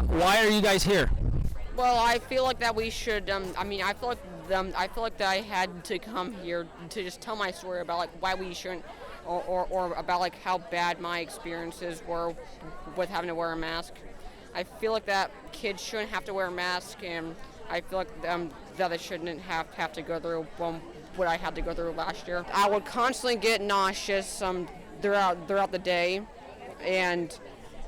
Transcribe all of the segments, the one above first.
Why are you guys here? Well, I feel like that we should. I feel like that I had to come here to just tell my story about like why we shouldn't, or about like how bad my experiences were with having to wear a mask. I feel like that kids shouldn't have to wear a mask, and I feel like that they shouldn't have to go through what I had to go through last year. I would constantly get nauseous throughout the day, and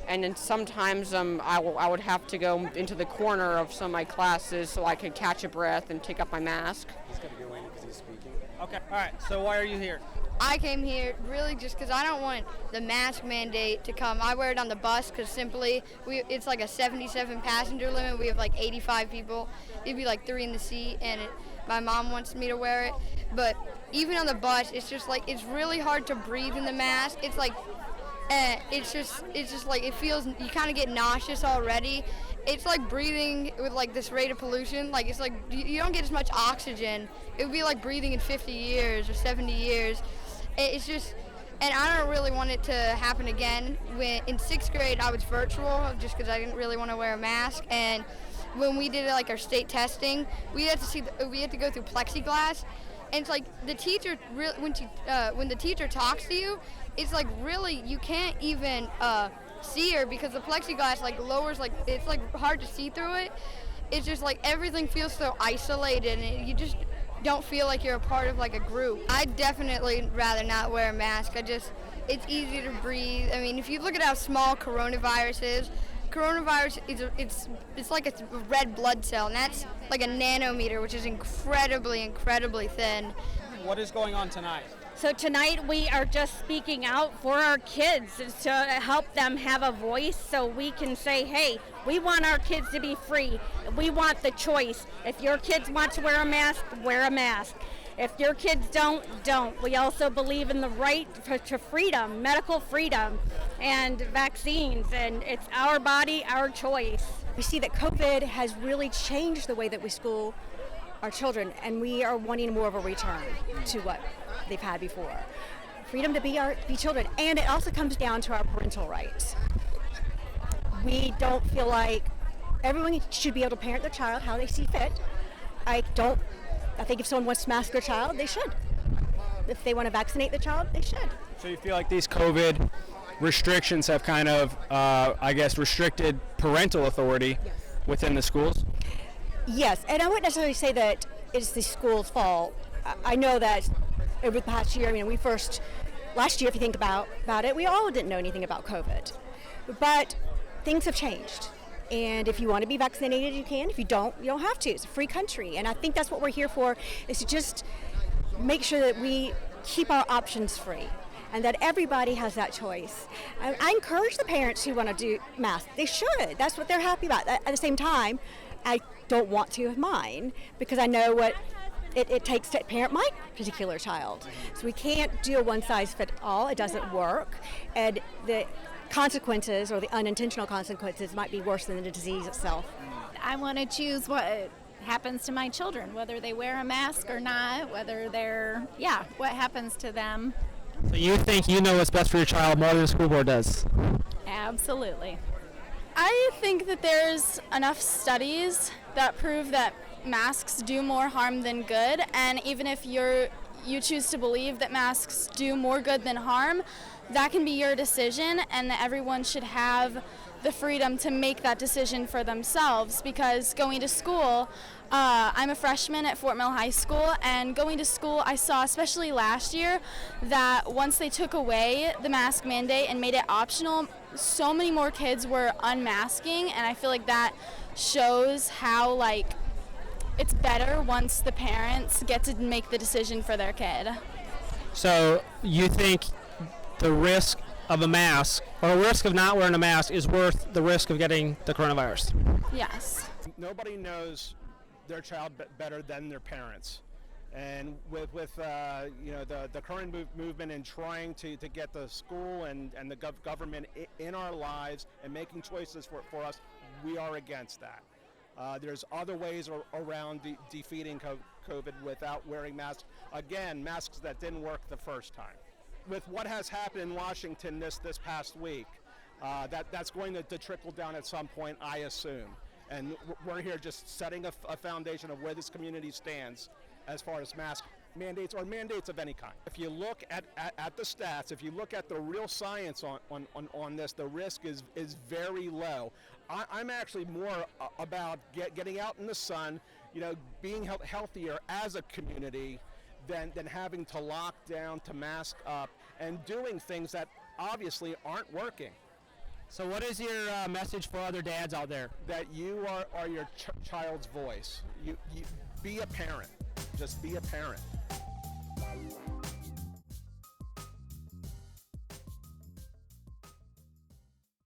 then sometimes I would have to go into the corner of some of my classes so I could catch a breath and take off my mask. He's got to go in because he's speaking. Okay, all right, so why are you here? I came here really just because I don't want the mask mandate to come. I wear it on the bus because it's like a 77 passenger limit. We have like 85 people. It'd be like 3 in the seat, and my mom wants me to wear it. But even on the bus, it's just like it's really hard to breathe in the mask. It's like it's just like it feels, you kind of get nauseous already. It's like breathing with like this rate of pollution. Like it's like you don't get as much oxygen. It would be like breathing in 50 years or 70 years. It's just, and I don't really want it to happen again. When in 6th grade, I was virtual just because I didn't really want to wear a mask. And when we did like our state testing, we had to go through plexiglass. And it's like the teacher when the teacher talks to you, it's like really you can't even see her because the plexiglass like lowers, like it's like hard to see through it. It's just like everything feels so isolated, and you just don't feel like you're a part of like a group. I'd definitely rather not wear a mask. It's easy to breathe. I mean, if you look at how small coronavirus is, it's like a red blood cell, and that's like a nanometer, which is incredibly thin. What is going on tonight? So tonight we are just speaking out for our kids to help them have a voice so we can say, hey, we want our kids to be free. We want the choice. If your kids want to wear a mask, wear a mask. If your kids don't. We also believe in the right to freedom, medical freedom, and vaccines, and it's our body, our choice. We see that COVID has really changed the way that we school our children, and we are wanting more of a return to what they've had before. Freedom to be children, and it also comes down to our parental rights. We don't feel like everyone should be able to parent their child how they see fit. I think if someone wants to mask their child, they should. If they want to vaccinate their child, they should. So you feel like these COVID restrictions have kind of, restricted parental authority within the schools? Yes, and I wouldn't necessarily say that it's the school's fault. I know that over the past year, last year, if you think about it, we all didn't know anything about COVID. But things have changed. And if you want to be vaccinated, you can. If you don't have to. It's a free country. And I think that's what we're here for, is to just make sure that we keep our options free and that everybody has that choice. I encourage the parents who want to do masks. They should. That's what they're happy about. At the same time, I don't want to have mine because I know what it takes to parent my particular child. So we can't do a one-size-fits-all. It doesn't work. And the consequences, or the unintentional consequences, might be worse than the disease itself. I want to choose what happens to my children, whether they wear a mask or not, what happens to them. So you think you know what's best for your child more than the school board does? Absolutely. I think that there's enough studies that prove that masks do more harm than good, and even if you choose to believe that masks do more good than harm, that can be your decision, and that everyone should have the freedom to make that decision for themselves. Because going to school, I'm a freshman at Fort Mill High School, and going to school I saw, especially last year, that once they took away the mask mandate and made it optional, so many more kids were unmasking, and I feel like that shows how it's better once the parents get to make the decision for their kid. So you think the risk of a mask, or the risk of not wearing a mask, is worth the risk of getting the coronavirus? Yes. Nobody knows their child better than their parents. And with the current movement in trying to get the school and the government in our lives and making choices for us, we are against that. There's other ways around defeating COVID without wearing masks. Again, masks that didn't work the first time. With what has happened in Washington this past week, That's going to trickle down at some point, I assume. And we're here just setting a foundation of where this community stands as far as mask mandates or mandates of any kind. If you look at the stats, if you look at the real science on this, the risk is very low. I'm actually more about getting out in the sun, being healthier as a community than having to lock down, to mask up, and doing things that obviously aren't working. So what is your message for other dads out there? That you are your child's voice. You be a parent. Just be a parent.